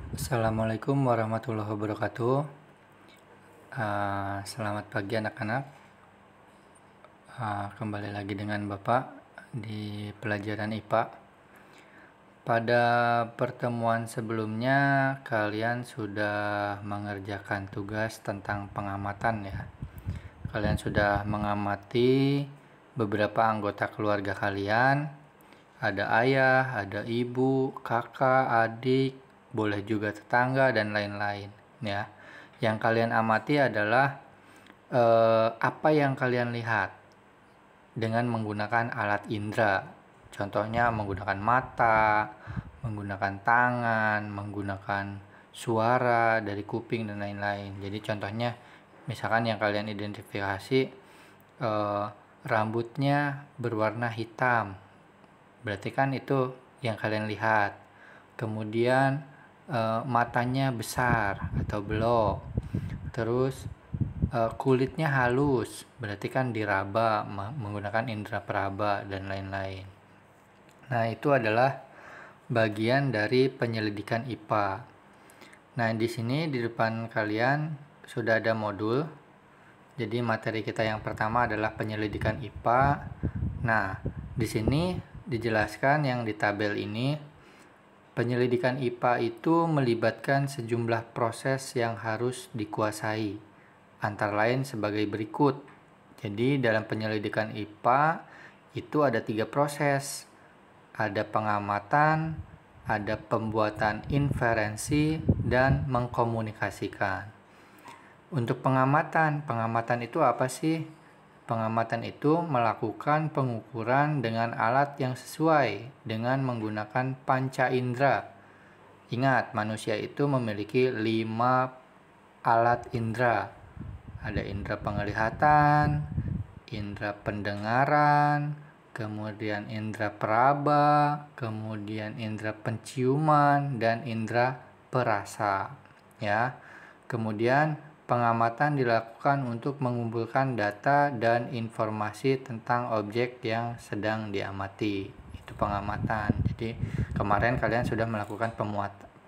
Assalamualaikum warahmatullahi wabarakatuh. Selamat pagi anak-anak. Kembali lagi dengan Bapak di pelajaran IPA. Pada pertemuan sebelumnya kalian sudah mengerjakan tugas tentang pengamatan ya. Kalian sudah mengamati beberapa anggota keluarga kalian. Ada ayah, ada ibu, kakak, adik, boleh juga tetangga dan lain-lain ya. Yang kalian amati adalah apa yang kalian lihat dengan menggunakan alat indera. Contohnya menggunakan mata, menggunakan tangan, menggunakan suara dari kuping dan lain-lain. Jadi contohnya misalkan yang kalian identifikasi rambutnya berwarna hitam, berarti kan itu yang kalian lihat. Kemudian matanya besar atau belok, terus kulitnya halus, berarti kan diraba menggunakan indera peraba dan lain-lain. Nah, itu adalah bagian dari penyelidikan IPA. Nah, di sini di depan kalian sudah ada modul. Jadi materi kita yang pertama adalah penyelidikan IPA. Nah, di sini dijelaskan yang di tabel ini, penyelidikan IPA itu melibatkan sejumlah proses yang harus dikuasai, antara lain sebagai berikut. Jadi dalam penyelidikan IPA itu ada 3 proses. Ada pengamatan, ada pembuatan inferensi, dan mengkomunikasikan. Untuk pengamatan itu apa sih? Pengamatan itu melakukan pengukuran dengan alat yang sesuai dengan menggunakan panca indera. Ingat, manusia itu memiliki 5 alat indera. Ada indera penglihatan, indera pendengaran, kemudian indera peraba, kemudian indera penciuman, dan indera perasa. Ya. Kemudian pengamatan dilakukan untuk mengumpulkan data dan informasi tentang objek yang sedang diamati. Itu pengamatan. Jadi kemarin kalian sudah melakukan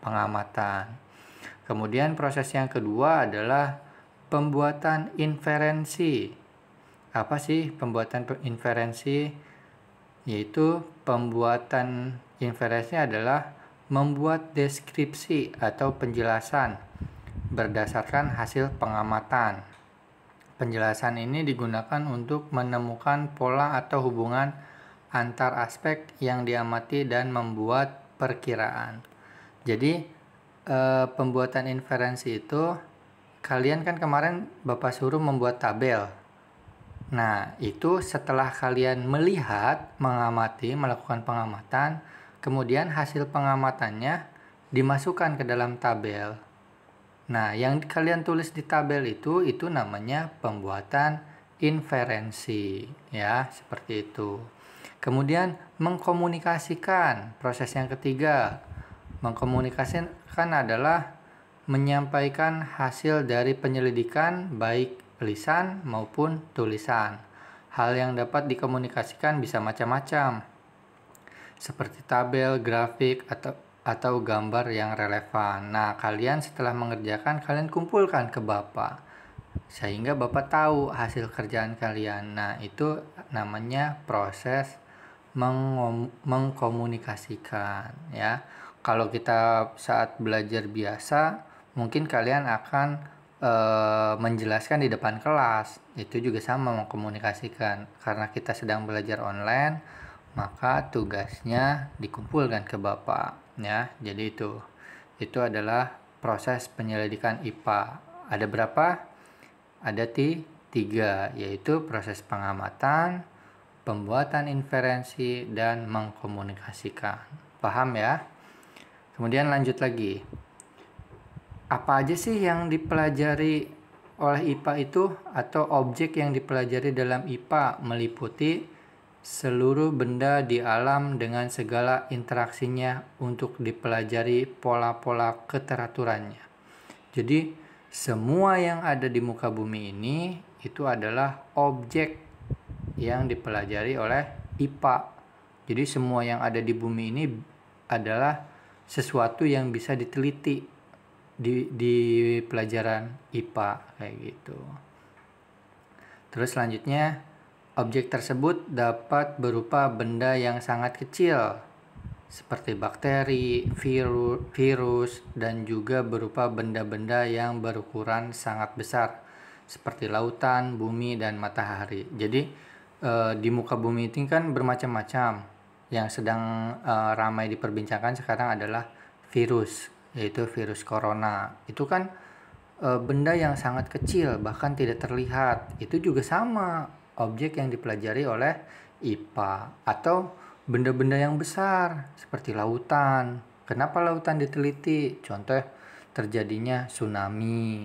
pengamatan. Kemudian proses yang kedua adalah pembuatan inferensi. Apa sih pembuatan inferensi? Yaitu pembuatan inferensi adalah membuat deskripsi atau penjelasan berdasarkan hasil pengamatan. Penjelasan ini digunakan untuk menemukan pola atau hubungan antar aspek yang diamati dan membuat perkiraan. Jadi pembuatan inferensi itu, kalian kan kemarin Bapak suruh membuat tabel. Nah, itu setelah kalian melihat, mengamati, melakukan pengamatan, kemudian hasil pengamatannya dimasukkan ke dalam tabel. Nah, yang kalian tulis di tabel itu namanya pembuatan inferensi, ya, seperti itu. Kemudian mengkomunikasikan, proses yang ketiga. Mengkomunikasikan adalah menyampaikan hasil dari penyelidikan baik lisan maupun tulisan. Hal yang dapat dikomunikasikan bisa macam-macam, seperti tabel, grafik, atau gambar yang relevan. Nah, kalian setelah mengerjakan, kalian kumpulkan ke Bapak, sehingga Bapak tahu hasil kerjaan kalian. Nah, itu namanya proses mengkomunikasikan ya. Kalau kita saat belajar biasa, mungkin kalian akan menjelaskan di depan kelas. Itu juga sama mengkomunikasikan. Karena kita sedang belajar online, maka tugasnya dikumpulkan ke Bapak ya. Jadi itu adalah proses penyelidikan IPA. Ada berapa? Ada 3, yaitu proses pengamatan, pembuatan inferensi, dan mengkomunikasikan. Paham ya? Kemudian lanjut lagi. Apa aja sih yang dipelajari oleh IPA itu, atau objek yang dipelajari dalam IPA meliputi seluruh benda di alam dengan segala interaksinya untuk dipelajari pola-pola keteraturannya. Jadi semua yang ada di muka bumi ini itu adalah objek yang dipelajari oleh IPA. Jadi semua yang ada di bumi ini adalah sesuatu yang bisa diteliti di pelajaran IPA kayak gitu. Terus selanjutnya, objek tersebut dapat berupa benda yang sangat kecil seperti bakteri, virus, dan juga berupa benda-benda yang berukuran sangat besar seperti lautan, bumi, dan matahari. Jadi di muka bumi itu kan bermacam-macam. Yang sedang ramai diperbincangkan sekarang adalah virus, yaitu virus corona. Itu kan benda yang sangat kecil, bahkan tidak terlihat. Itu juga sama objek yang dipelajari oleh IPA. Atau benda-benda yang besar seperti lautan. Kenapa lautan diteliti? Contoh, terjadinya tsunami,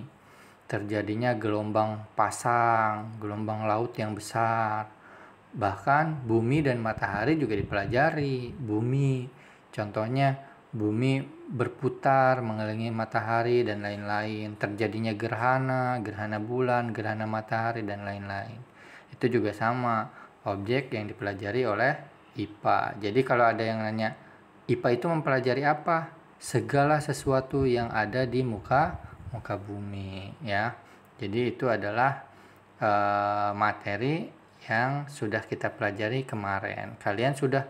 terjadinya gelombang pasang, gelombang laut yang besar. Bahkan bumi dan matahari juga dipelajari. Bumi, contohnya bumi berputar mengelilingi matahari dan lain-lain. Terjadinya gerhana bulan, gerhana matahari, dan lain-lain. Itu juga sama, objek yang dipelajari oleh IPA. Jadi kalau ada yang nanya, IPA itu mempelajari apa? Segala sesuatu yang ada di muka bumi, ya. Jadi itu adalah materi yang sudah kita pelajari kemarin. Kalian sudah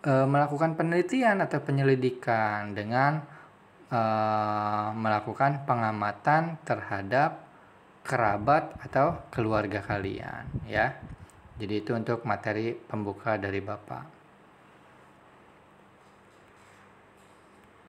melakukan penelitian atau penyelidikan dengan melakukan pengamatan terhadap kerabat atau keluarga kalian, ya. Jadi itu untuk materi pembuka dari Bapak.